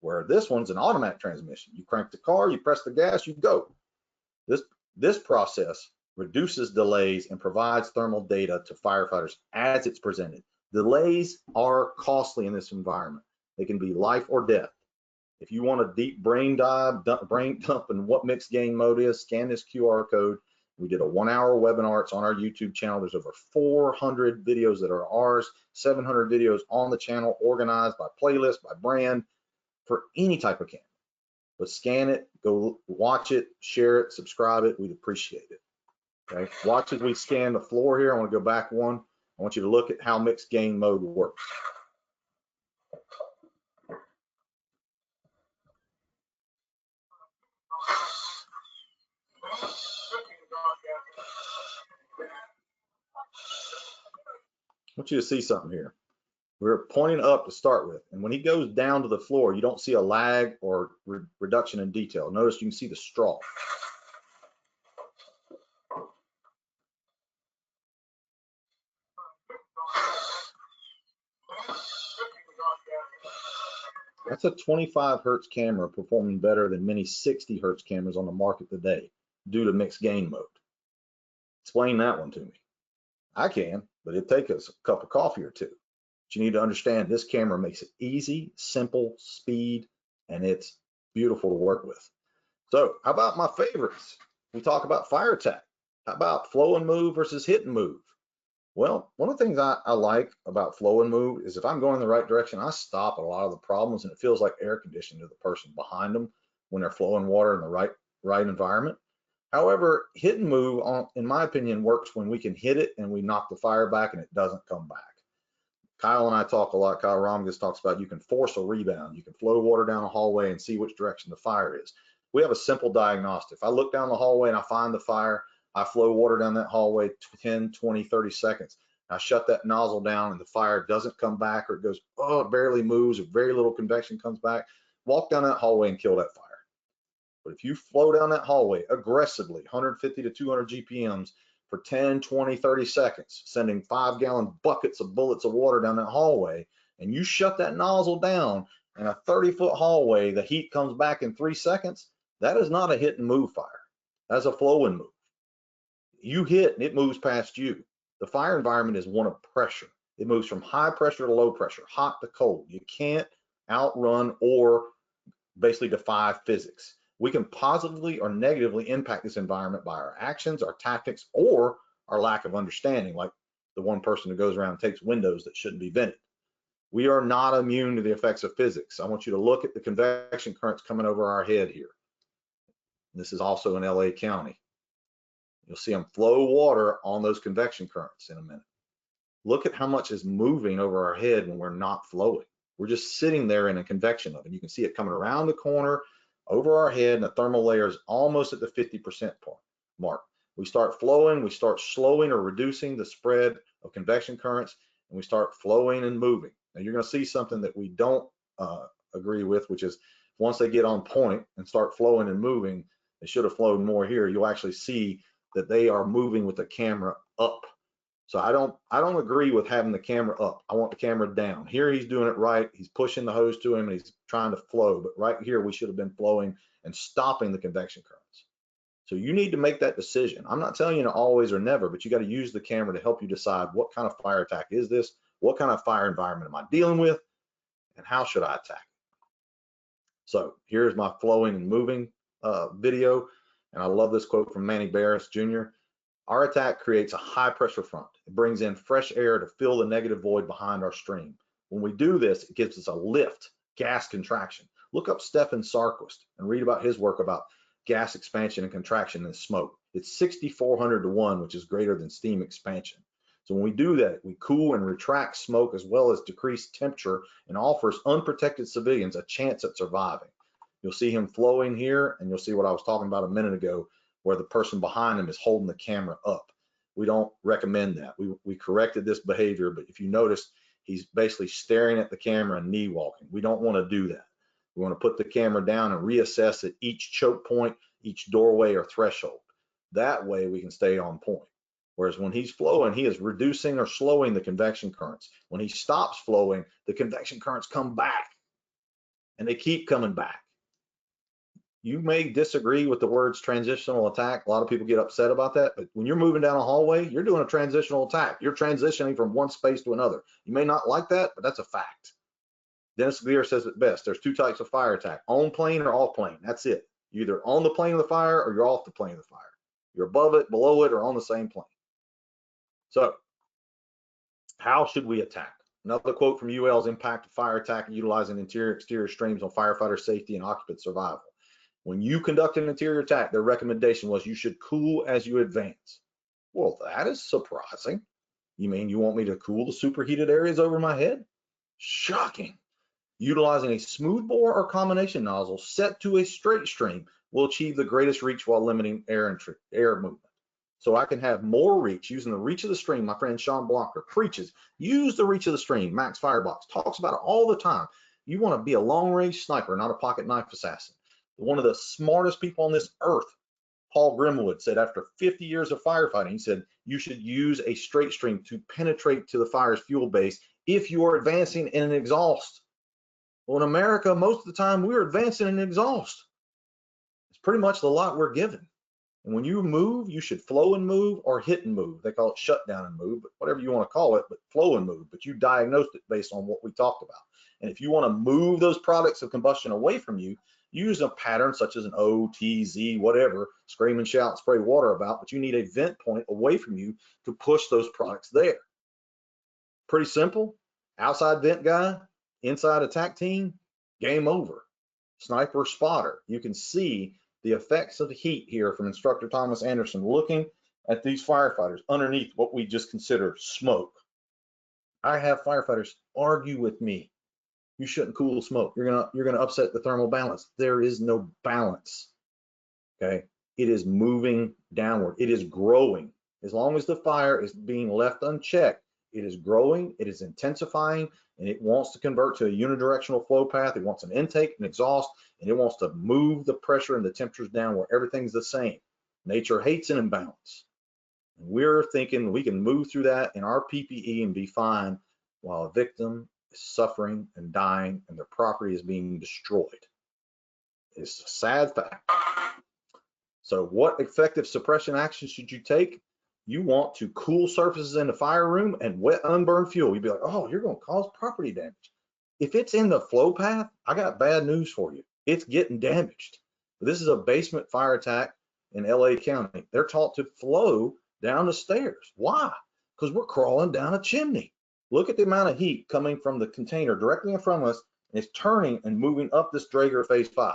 where this one's an automatic transmission. You crank the car, you press the gas, you go. This process reduces delays and provides thermal data to firefighters as it's presented. Delays are costly in this environment. They can be life or death. If you want a deep brain dump in what mixed gain mode is, scan this QR code. We did a 1-hour webinar. It's on our YouTube channel. There's over 400 videos that are ours, 700 videos on the channel, organized by playlist, by brand, for any type of camera. But scan it, go watch it, share it, subscribe it. We'd appreciate it. Okay, watch as we scan the floor here. I want to go back one. I want you to look at how mixed gain mode works. I want you to see something here. We're pointing up to start with, and when he goes down to the floor, you don't see a lag or reduction in detail. Notice you can see the straw. That's a 25 hertz camera performing better than many 60 hertz cameras on the market today due to mixed gain mode. Explain that one to me. I can, but it'd take us a cup of coffee or two. But you need to understand this camera makes it easy, simple, speed, and it's beautiful to work with. So how about my favorites? We talk about fire attack. How about flow and move versus hit and move? Well, one of the things I like about flow and move is if I'm going in the right direction, I stop a lot of the problems, and it feels like air conditioning to the person behind them when they're flowing water in the right environment. However, hit and move, in my opinion, works when we can hit it and we knock the fire back and it doesn't come back. Kyle and I talk a lot. Kyle Romgus talks about you can force a rebound. You can flow water down a hallway and see which direction the fire is. We have a simple diagnostic. If I look down the hallway and I find the fire, I flow water down that hallway 10, 20, 30 seconds. I shut that nozzle down and the fire doesn't come back, or it goes, oh, it barely moves, or very little convection comes back. Walk down that hallway and kill that fire. But if you flow down that hallway aggressively, 150 to 200 GPMs for 10, 20, 30 seconds, sending 5-gallon buckets of bullets of water down that hallway, and you shut that nozzle down in a 30-foot hallway, the heat comes back in 3 seconds, that is not a hit and move fire. That's a flow and move. You hit and it moves past you. The fire environment is one of pressure. It moves from high pressure to low pressure, hot to cold. You can't outrun or basically defy physics. We can positively or negatively impact this environment by our actions, our tactics, or our lack of understanding, like the one person who goes around and takes windows that shouldn't be vented. We are not immune to the effects of physics. I want you to look at the convection currents coming over our head here. This is also in LA County. You'll see them flow water on those convection currents in a minute. Look at how much is moving over our head when we're not flowing. We're just sitting there in a convection oven. You can see it coming around the corner, over our head, and the thermal layer is almost at the 50% mark. We start flowing, we start slowing or reducing the spread of convection currents, and we start flowing and moving. Now you're going to see something that we don't agree with, which is once they get on point and start flowing and moving, they should have flowed more here. You'll actually see that they are moving with the camera up. So I don't agree with having the camera up. I want the camera down. Here he's doing it right. He's pushing the hose to him and he's trying to flow. But right here, we should have been flowing and stopping the convection currents. So you need to make that decision. I'm not telling you to always or never, but you got to use the camera to help you decide what kind of fire attack is this? What kind of fire environment am I dealing with? And how should I attack? So here's my flowing and moving video. And I love this quote from Manny Barris Jr. Our attack creates a high pressure front. It brings in fresh air to fill the negative void behind our stream. When we do this, it gives us a lift, gas contraction. Look up Stefan Sarquist and read about his work about gas expansion and contraction in smoke. It's 6,400 to 1, which is greater than steam expansion. So when we do that, we cool and retract smoke as well as decrease temperature and offers unprotected civilians a chance at surviving. You'll see him flowing here, and you'll see what I was talking about a minute ago, where the person behind him is holding the camera up. We don't recommend that. We corrected this behavior, but if you notice, he's basically staring at the camera and knee walking. We don't want to do that. We want to put the camera down and reassess at each choke point, each doorway or threshold. That way we can stay on point. Whereas when he's flowing, he is reducing or slowing the convection currents. When he stops flowing, the convection currents come back, and they keep coming back. You may disagree with the words transitional attack. A lot of people get upset about that, but when you're moving down a hallway, you're doing a transitional attack. You're transitioning from one space to another. You may not like that, but that's a fact. Dennis Lear says it best. There's 2 types of fire attack: on plane or off plane. That's it. You're either on the plane of the fire or you're off the plane of the fire. You're above it, below it, or on the same plane. So how should we attack? Another quote from UL's Impact of Fire Attack utilizing interior-exterior streams on firefighter safety and occupant survival. When you conduct an interior attack, their recommendation was you should cool as you advance. Well, that is surprising. You mean you want me to cool the superheated areas over my head? Shocking. Utilizing a smoothbore or combination nozzle set to a straight stream will achieve the greatest reach while limiting air movement. So I can have more reach using the reach of the stream. My friend Sean Blocker preaches, use the reach of the stream. Max Firebox talks about it all the time. You want to be a long-range sniper, not a pocket knife assassin. One of the smartest people on this earth, Paul Grimwood, said after 50 years of firefighting, he said, you should use a straight stream to penetrate to the fire's fuel base if you are advancing in an exhaust. Well, in America, most of the time, we're advancing in an exhaust. It's pretty much the lot we're given. And when you move, you should flow and move or hit and move. They call it shut down and move, but whatever you want to call it, but flow and move. But you diagnosed it based on what we talked about. And if you want to move those products of combustion away from you, use a pattern such as an O, T, Z, whatever, scream and shout, spray water about, but you need a vent point away from you to push those products there. Pretty simple. Outside vent guy, inside attack team, game over. Sniper spotter. You can see the effects of the heat here from Instructor Thomas Anderson looking at these firefighters underneath what we just consider smoke. I have firefighters argue with me. You shouldn't cool smoke. You're gonna upset the thermal balance. There is no balance. okay? It is moving downward. It is growing. As long as the fire is being left unchecked, it is growing, it is intensifying, and it wants to convert to a unidirectional flow path. It wants an intake and exhaust, and it wants to move the pressure and the temperatures down where everything's the same. Nature hates an imbalance. And we're thinking we can move through that in our PPE and be fine while a victim is suffering and dying and their property is being destroyed. It's a sad fact. So what effective suppression actions should you take? You want to cool surfaces in the fire room and wet unburned fuel. You'd be like, oh, you're going to cause property damage. If it's in the flow path, I got bad news for you. It's getting damaged. This is a basement fire attack in LA County. They're taught to flow down the stairs. Why? Because we're crawling down a chimney. Look at the amount of heat coming from the container directly in front of us, and it's turning and moving up this Draeger phase 5.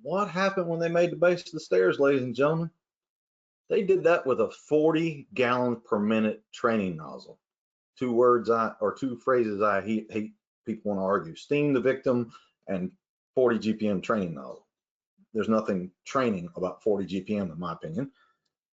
What happened when they made the base of the stairs, ladies and gentlemen? They did that with a 40 gallons per minute training nozzle. Two phrases I hate people want to argue: steam the victim and 40 GPM training nozzle. There's nothing training about 40 GPM in my opinion,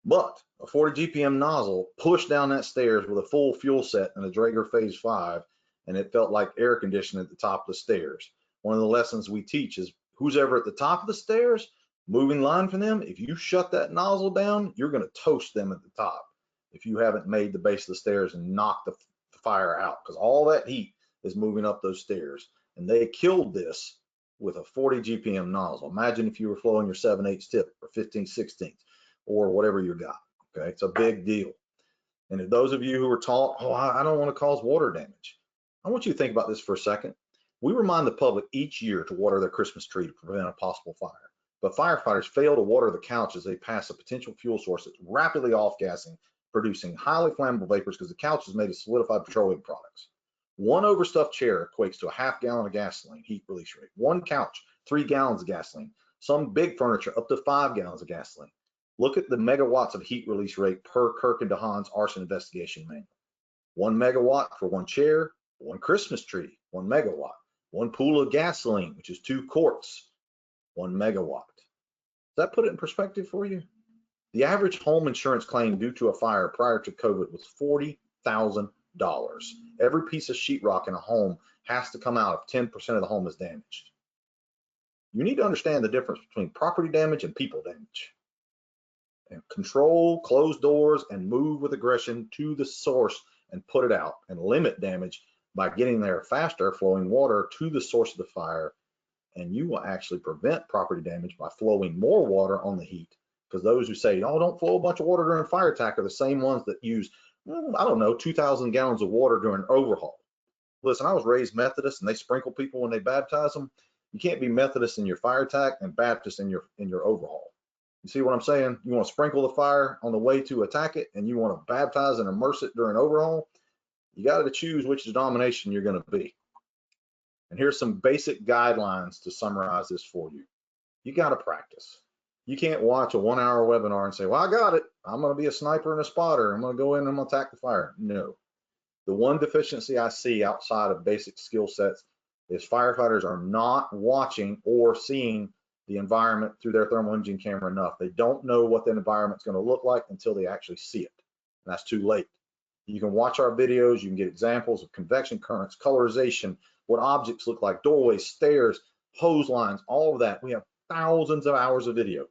but a 40 GPM nozzle pushed down that stairs with a full fuel set and a Draeger phase 5, and it felt like air conditioning at the top of the stairs. One of the lessons we teach is who's ever at the top of the stairs, moving line for them, if you shut that nozzle down, you're going to toast them at the top if you haven't made the base of the stairs and knocked the fire out, because all that heat is moving up those stairs. And they killed this with a 40 GPM nozzle. Imagine if you were flowing your 7/8 tip or 15/16 or whatever you got. Okay, it's a big deal. And if those of you who are taught, oh, I don't want to cause water damage, I want you to think about this for a second. We remind the public each year to water their Christmas tree to prevent a possible fire. But firefighters fail to water the couch as they pass a potential fuel source that's rapidly off-gassing, producing highly flammable vapors because the couch is made of solidified petroleum products. One overstuffed chair equates to a half gallon of gasoline heat release rate. One couch, 3 gallons of gasoline. Some big furniture, up to 5 gallons of gasoline. Look at the megawatts of heat release rate per Kirk and DeHaan's arson investigation manual. 1 megawatt for one chair, one Christmas tree, 1 megawatt. One pool of gasoline, which is 2 quarts, 1 megawatt. Does that put it in perspective for you? The average home insurance claim due to a fire prior to COVID was $40,000. Every piece of sheetrock in a home has to come out if 10% of the home is damaged. You need to understand the difference between property damage and people damage. And control, close doors, and move with aggression to the source and put it out, and limit damage by getting there faster, flowing water to the source of the fire, and you will actually prevent property damage by flowing more water on the heat. Because those who say, oh, don't flow a bunch of water during a fire attack are the same ones that use, I don't know, 2,000 gallons of water during an overhaul. Listen, I was raised Methodist, and they sprinkle people when they baptize them. You can't be Methodist in your fire attack and Baptist in your overhaul. You see what I'm saying? You want to sprinkle the fire on the way to attack it, and you want to baptize and immerse it during overhaul. You got to choose which denomination you're going to be. And here's some basic guidelines to summarize this for you. You got to practice. You can't watch a 1-hour webinar and say, well, I got it. I'm going to be a sniper and a spotter. I'm going to go in and I'm going to attack the fire. No. The one deficiency I see outside of basic skill sets is firefighters are not watching or seeing the environment through their thermal imaging camera enough. They don't know what that environment's going to look like until they actually see it. And that's too late. You can watch our videos. You can get examples of convection currents, colorization, what objects look like, doorways, stairs, hose lines, all of that. We have thousands of hours of video,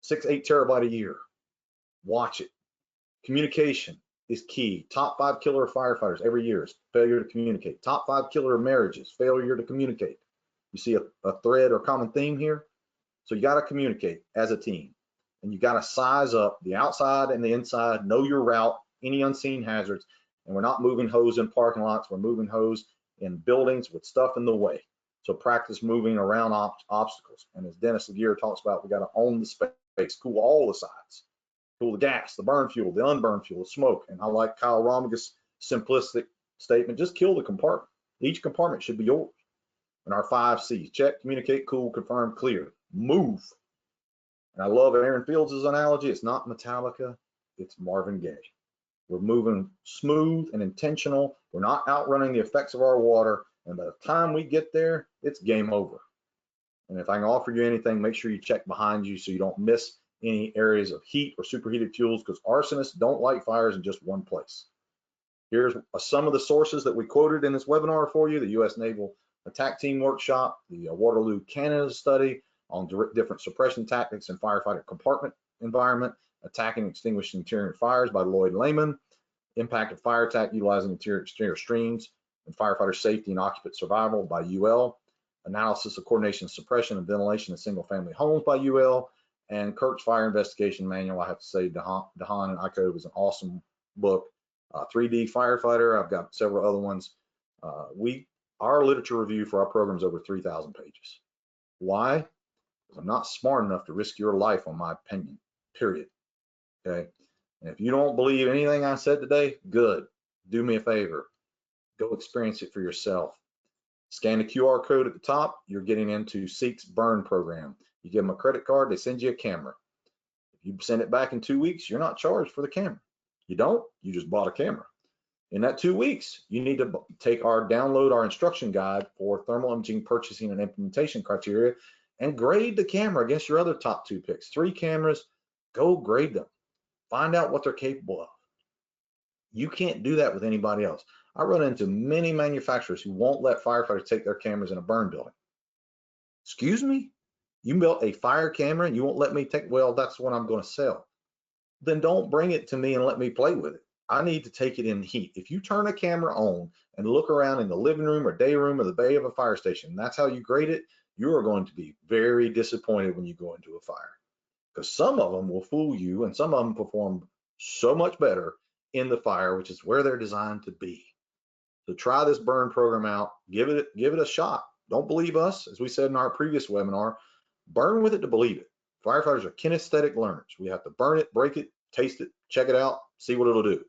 6-8 terabyte a year. Watch it. Communication is key. Top 5 killer firefighters every year is failure to communicate. Top 5 killer marriages, failure to communicate. You see a thread or common theme here? So you got to communicate as a team, and you got to size up the outside and the inside, know your route, any unseen hazards, and we're not moving hose in parking lots. We're moving hose in buildings with stuff in the way. So practice moving around obstacles. And as Dennis Laguerre talks about, we got to own the space, cool all the sides. Cool the gas, the burn fuel, the unburned fuel, the smoke. And I like Kyle Romiga's simplistic statement, just kill the compartment. Each compartment should be yours. And our 5 C's, check, communicate, cool, confirm, clear, move. And I love Aaron Fields' analogy. It's not Metallica, it's Marvin Gaye. We're moving smooth and intentional. We're not outrunning the effects of our water. And by the time we get there, it's game over. And if I can offer you anything, make sure you check behind you so you don't miss any areas of heat or superheated fuels, because arsonists don't light fires in just one place. Here's some of the sources that we quoted in this webinar for you: the U.S. Naval Attack Team Workshop, the Waterloo, Canada study on different suppression tactics in firefighter compartment environment, attacking and extinguishing interior fires by Lloyd Lehman, impact of fire attack utilizing interior exterior streams, and firefighter safety and occupant survival by UL, analysis of coordination, suppression, and ventilation in single-family homes by UL, and Kirk's Fire Investigation Manual. I have to say, Dahan and Iko is an awesome book. 3D Firefighter, I've got several other ones. Our literature review for our program is over 3,000 pages. Why? Because I'm not smart enough to risk your life on my opinion, period. Okay? And if you don't believe anything I said today, good. Do me a favor. Go experience it for yourself. Scan the QR code at the top, you're getting into SEEK's burn program. You give them a credit card, they send you a camera. If you send it back in 2 weeks, you're not charged for the camera. You don't, you just bought a camera. In that 2 weeks, you need to download our instruction guide for thermal imaging purchasing and implementation criteria and grade the camera against your other top 2 picks. 3 cameras, go grade them. Find out what they're capable of. You can't do that with anybody else. I run into many manufacturers who won't let firefighters take their cameras in a burn building. Excuse me? You built a fire camera and you won't let me take, well, that's what I'm going to sell. Then don't bring it to me and let me play with it. I need to take it in heat. If you turn a camera on and look around in the living room or day room or the bay of a fire station, that's how you grade it, you are going to be very disappointed when you go into a fire. Because some of them will fool you and some of them perform so much better in the fire, which is where they're designed to be. So try this burn program out, give it a shot. Don't believe us, as we said in our previous webinar, burn with it to believe it. Firefighters are kinesthetic learners. We have to burn it, break it, taste it, check it out, see what it'll do.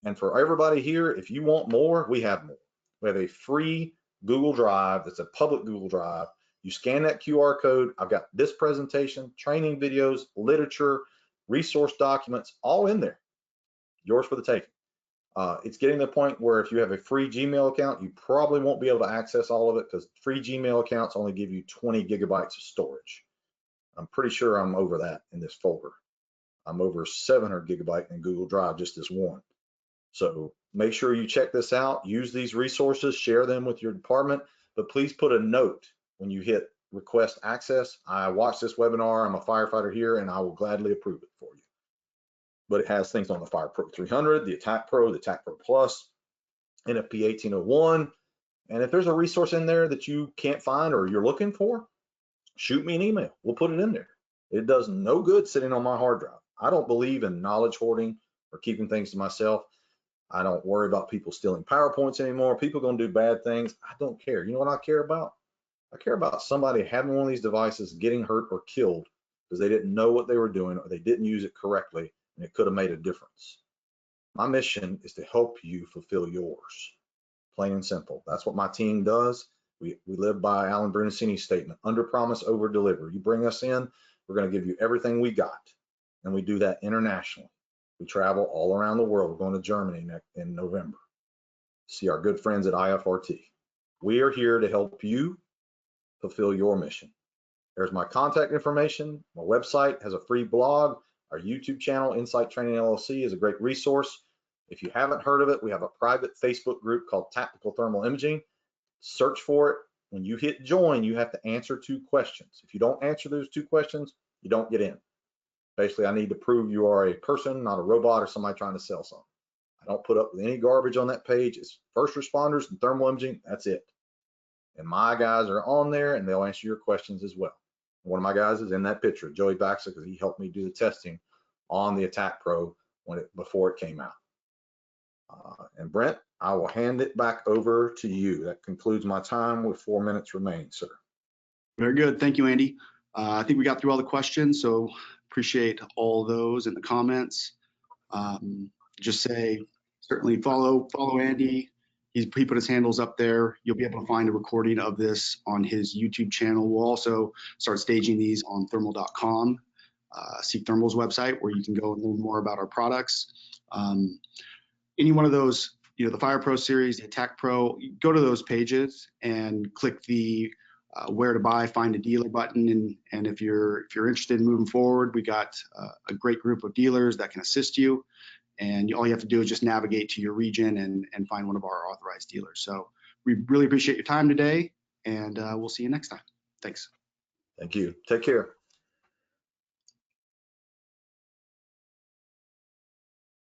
And for everybody here, if you want more, we have more. We have a free Google Drive that's a public Google Drive. You scan that QR code. I've got this presentation, training videos, literature, resource documents, all in there. Yours for the taking. It's getting to the point where if you have a free Gmail account, you probably won't be able to access all of it because free Gmail accounts only give you 20 gigabytes of storage. I'm pretty sure I'm over that in this folder. I'm over 700 gigabyte in Google Drive, just this one. So make sure you check this out, use these resources, share them with your department, but please put a note when you hit request access. I watched this webinar, I'm a firefighter here, and I will gladly approve it for you. But it has things on the FirePro 300, the AttackPRO, the AttackPRO Plus, NFP 1801. And if there's a resource in there that you can't find or you're looking for, shoot me an email. We'll put it in there. It does no good sitting on my hard drive. I don't believe in knowledge hoarding or keeping things to myself. I don't worry about people stealing PowerPoints anymore. People are going to do bad things. I don't care. You know what I care about? I care about somebody having one of these devices getting hurt or killed because they didn't know what they were doing or they didn't use it correctly, and it could have made a difference. My mission is to help you fulfill yours, plain and simple. That's what my team does. We live by Alan Brunacini's statement, under promise, over deliver. You bring us in, We're going to give you everything we got. And we do that internationally. We travel all around the world. We're going to Germany in November. See our good friends at IFRT. We are here to help you fulfill your mission. There's my contact information. My website has a free blog. Our YouTube channel, Insight Training LLC, is a great resource. If you haven't heard of it, we have a private Facebook group called Tactical Thermal Imaging. Search for it. When you hit join, you have to answer 2 questions. If you don't answer those 2 questions, you don't get in. Basically, I need to prove you are a person, not a robot or somebody trying to sell something. I don't put up with any garbage on that page. It's first responders and thermal imaging. That's it. And my guys are on there, and they'll answer your questions as well. One of my guys is in that picture, Joey Baxa, because he helped me do the testing on the AttackPRO before it came out. And Brent, I will hand it back over to you. That concludes my time with 4 minutes remaining, sir. Very good. Thank you, Andy. I think we got through all the questions, so appreciate all those in the comments. Just say, certainly follow Andy. He put his handles up there. You'll be able to find a recording of this on his YouTube channel. We'll also start staging these on thermal.com, Seek Thermal's website, where you can go and learn more about our products. Any one of those, the FirePro series, the AttackPRO, go to those pages and click the where to buy, find a dealer button. And if you're interested in moving forward, we got a great group of dealers that can assist you. And all you have to do is just navigate to your region and find one of our authorized dealers. So we really appreciate your time today, and we'll see you next time. Thanks. Thank you. Take care.